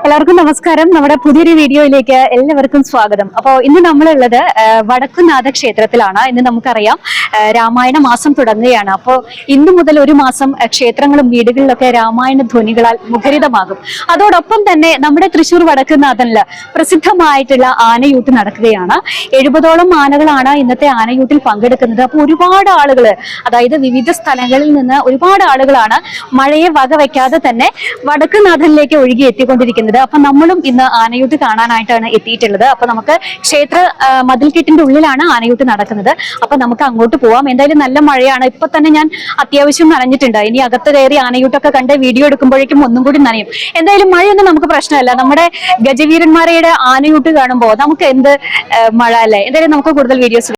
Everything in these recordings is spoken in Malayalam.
എല്ലാവർക്കും നമസ്കാരം. നമ്മുടെ പുതിയൊരു വീഡിയോയിലേക്ക് എല്ലാവർക്കും സ്വാഗതം. അപ്പോൾ ഇന്ന് നമ്മളുള്ളത് വടക്കുംനാഥ ക്ഷേത്രത്തിലാണ്. ഇന്ന് നമുക്കറിയാം രാമായണ മാസം തുടങ്ങുകയാണ്. അപ്പോൾ ഇന്നു മുതൽ ഒരു മാസം ക്ഷേത്രങ്ങളും വീടുകളിലൊക്കെ രാമായണ ധ്വനികളാൽ മുഖരിതമാകും. അതോടൊപ്പം തന്നെ നമ്മുടെ തൃശ്ശൂർ വടക്കുംനാഥനില് പ്രസിദ്ധമായിട്ടുള്ള ആനയൂട്ട് നടക്കുകയാണ്. 70ഓളം ആനകളാണ് ഇന്നത്തെ ആനയൂട്ടിൽ പങ്കെടുക്കുന്നത്. അപ്പോൾ ഒരുപാട് ആളുകൾ, അതായത് വിവിധ സ്ഥലങ്ങളിൽ നിന്ന് ഒരുപാട് ആളുകളാണ് മഴയെ വകവയ്ക്കാതെ തന്നെ വടക്കുംനാഥനിലേക്ക് ഒഴുകി എത്തിക്കൊണ്ടിരിക്കുന്നത്. അപ്പൊ നമ്മളും ഇന്ന് ആനയൂട്ട് കാണാനായിട്ടാണ് എത്തിയിട്ടുള്ളത്. അപ്പൊ നമുക്ക് ക്ഷേത്ര മതിൽക്കെട്ടിന്റെ ഉള്ളിലാണ് ആനയൂട്ട് നടക്കുന്നത്. അപ്പൊ നമുക്ക് അങ്ങോട്ട് പോവാം. എന്തായാലും നല്ല മഴയാണ്. ഇപ്പൊ തന്നെ ഞാൻ അത്യാവശ്യം നനഞ്ഞിട്ടുണ്ട്. ഇനി അകത്ത് കയറി ആനയൂട്ടൊക്കെ കണ്ട് വീഡിയോ എടുക്കുമ്പോഴേക്കും ഒന്നും കൂടി നനയും. എന്തായാലും മഴയൊന്നും നമുക്ക് പ്രശ്നമല്ല. നമ്മുടെ ഗജവീരന്മാരുടെ ആനയൂട്ട് കാണുമ്പോൾ നമുക്ക് എന്ത് മഴ അല്ലേ. എന്തായാലും നമുക്ക് കൂടുതൽ വീഡിയോസ്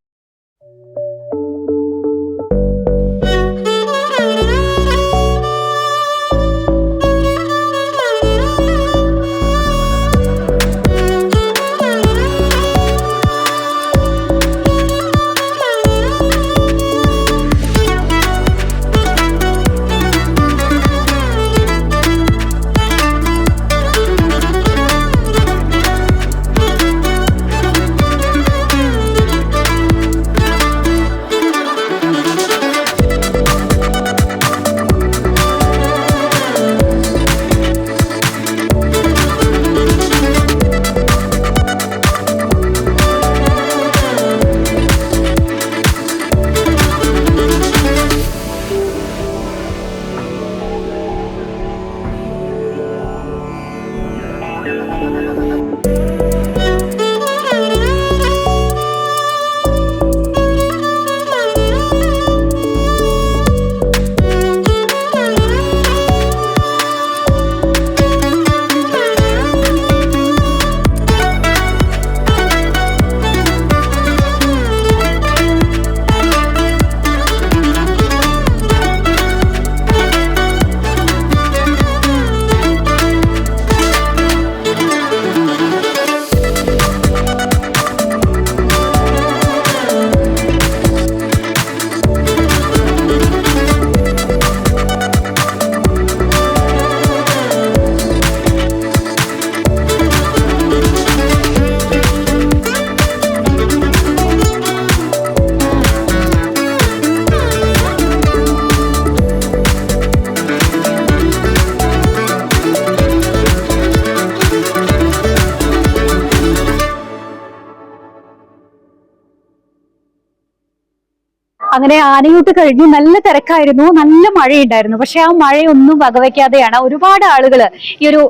അങ്ങനെ ആനയൂട്ട് കഴിഞ്ഞു. നല്ല തിരക്കായിരുന്നു, നല്ല മഴയുണ്ടായിരുന്നു. പക്ഷെ ആ മഴയൊന്നും വകവയ്ക്കാതെയാണ് ഒരുപാട് ആളുകൾ ഈ ഒരു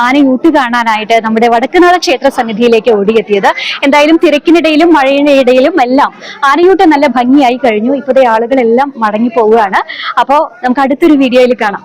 ആനയൂട്ട് കാണാനായിട്ട് നമ്മുടെ വടക്കുംനാഥ ക്ഷേത്ര സന്നിധിയിലേക്ക് ഓടിയെത്തിയത്. എന്തായാലും തിരക്കിനിടയിലും മഴയുടെ ഇടയിലും എല്ലാം ആനയൂട്ട് നല്ല ഭംഗിയായി കഴിഞ്ഞു. ഇപ്പോഴത്തെ ആളുകളെല്ലാം മടങ്ങി പോവുകയാണ്. അപ്പോൾ നമുക്ക് അടുത്തൊരു വീഡിയോയിൽ കാണാം.